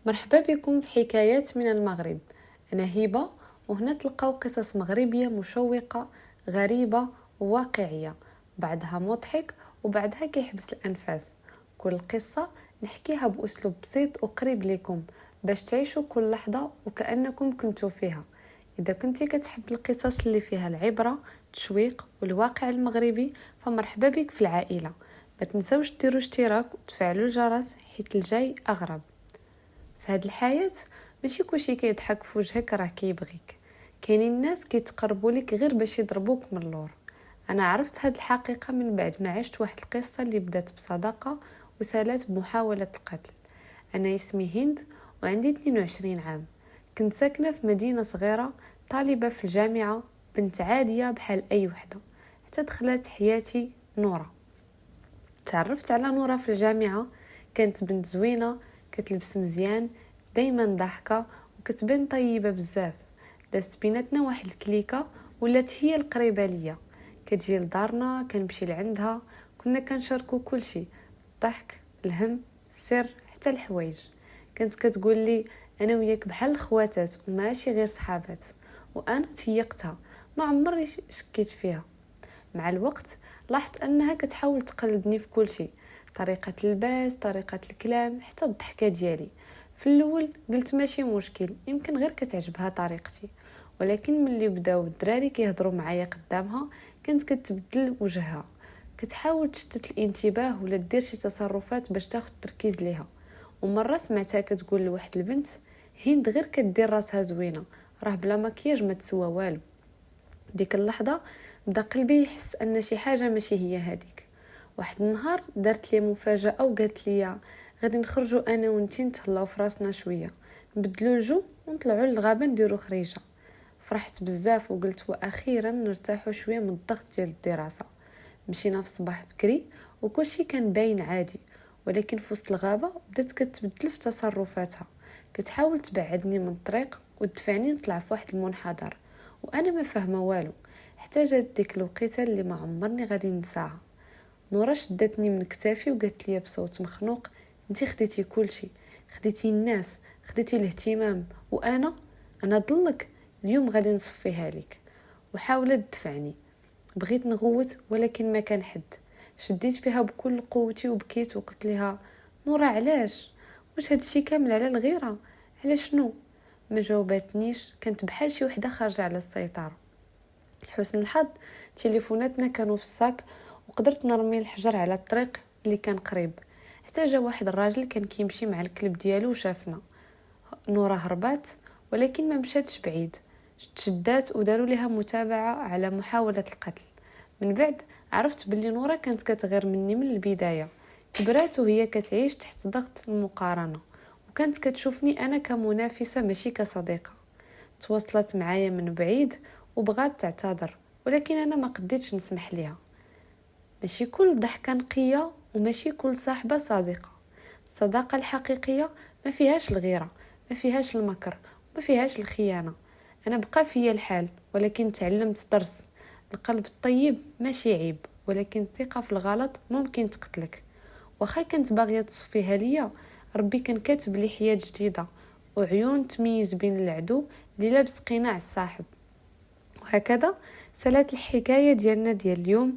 مرحبا بكم في حكايات من المغرب. أنا هبة، وهنا تلقاو قصص مغربية مشوقة غريبة وواقعية، بعدها مضحك وبعدها كيحبس الأنفاس. كل قصة نحكيها بأسلوب بسيط وقريب لكم باش تعيشوا كل لحظة وكأنكم كنتوا فيها. إذا كنتي كتحب القصص اللي فيها العبرة التشويق والواقع المغربي فمرحبا بك في العائلة. ما تنسوش ديروا اشتراك وتفعلوا الجرس حيت الجاي أغرب. في هاد الحياة ماشي كلشي كيضحك في وجهك راه كيبغيك، كاينين الناس كيتقربوا لك غير باش يضربوك من اللور. انا عرفت هاد الحقيقة من بعد ما عشت واحد القصة اللي بدات بصداقة وسالات بمحاولة القتل. انا اسمي هند وعندي 22 عام، كنت ساكنة في مدينة صغيرة، طالبة في الجامعة، بنت عادية بحال اي وحدة. حتى دخلت حياتي نورة. تعرفت على نورة في الجامعة، كانت بنت زوينة، كتلبس مزيان، دايما ضحكة وكتبان طيبة بزاف. دازت بيناتنا واحد الكليكة ولات هي القريبة ليا، كتجي لدارنا، كنمشي لعندها، كنا كنشاركو كل شيء، الضحك، الهم، السر، حتى الحوايج. كانت كتقول لي انا وياك بحال الخواتات وماشي غير صحابات، وانا تيقتها، ما عمري شكيت فيها. مع الوقت لاحظت انها كتحاول تقلدني في كل شيء، طريقة اللباس، طريقة الكلام، حتى الضحكة ديالي. في الاول قلت ماشي مشكل، يمكن غير كتعجبها طريقتي. ولكن ملي بداو الدراري كيهضروا معايا قدامها كانت كتبدل وجهها، كتحاول تشتت الانتباه ولا دير شي تصرفات باش تاخد تركيز ليها. ومره سمعتها كتقول لواحد البنت: هند غير كدير راسها زوينه، راه بلا مكياج ما تسوى والو. ديك اللحظة بدا قلبي يحس ان شي حاجة ماشي هي هذيك. واحد النهار دارت لي مفاجأة وقالت لي غادي نخرجوا انا وانتي نتهلاو في راسنا شوية، نبدلوا الجو ونطلعوا للغابة نديروا خريجة. فرحت بزاف وقلت واخيرا نرتاحوا شوية من الضغط ديال الدراسة. مشينا في الصباح بكري وكلشي كان باين عادي، ولكن في وسط الغابة بدات كتبدل في تصرفاتها، كتحاول تبعدني من الطريق وتدفعني نطلع في واحد المنحدر وانا ما فاهمه والو. حتى جات ديك الوقيته اللي ما عمرني غادي ننساها. نورا شدتني من كتافي وقالت لي بصوت مخنوق: انتي خديتي كلشي، خديتي الناس، خديتي الاهتمام، وانا ضلك اليوم غادي نصفيها لك. وحاولت تدفعني، بغيت نغوت ولكن ما كان حد. شديت فيها بكل قوتي وبكيت وقلت لها: نورا علاش؟ واش هادشي كامل على الغيره؟ على شنو؟ ما جاوباتنيش، كانت بحال شي وحده خارجه على السيطره. لحسن الحظ تليفوناتنا كانوا في الساك وقدرت نرمي الحجر على الطريق اللي كان قريب. حتى جا واحد الراجل كان كيمشي مع الكلب ديالو وشافنا. نورا هربات ولكن ما مشاتش بعيد، تشدات وداروا لها متابعة على محاولة القتل. من بعد عرفت باللي نورا كانت كتغير مني من البداية، كبرات وهي كتعيش تحت ضغط المقارنة، وكانت كتشوفني أنا كمنافسة ماشي كصديقة. تواصلت معايا من بعيد وبغات تعتذر، ولكن أنا ما قديتش نسمح ليها. ماشي كل ضحكة نقية وماشي كل صاحبة صادقة. الصداقة الحقيقية ما فيهاش الغيرة، ما فيهاش المكر، ما فيهاش الخيانة. أنا بقى فيا الحال ولكن تعلمت درس: القلب الطيب ماشي عيب، ولكن الثقة في الغلط ممكن تقتلك. وخا كنت باغية تصفيها ليا، ربي كان كاتب لي حياة جديدة وعيون تميز بين العدو اللي لابس قناع الصاحب. وهكذا سالات الحكاية ديالنا ديال اليوم.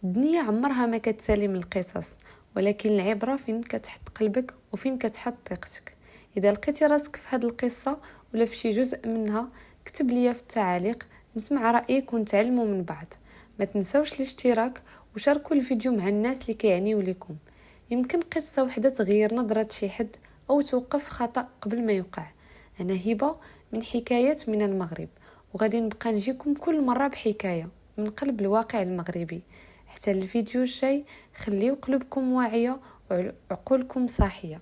الدنيا عمرها ما كتسالي من القصص، ولكن العبرة فين كتحط قلبك وفين كتحط ثقتك. إذا لقيتي راسك في هذه القصة ولا في شي جزء منها، كتب لي في التعاليق، نسمع رأيك ونتعلموا من بعض. ما تنسوش الاشتراك وشاركوا الفيديو مع الناس اللي كيعنيوا لكم. يمكن قصة وحدة تغير نظرة شي حد أو توقف خطأ قبل ما يوقع. أنا هبة من حكايات من المغرب، وغادي نبقى نجيكم كل مرة بحكاية من قلب الواقع المغربي. حتى الفيديو الجاي خليو قلوبكم واعية وعقولكم صاحية.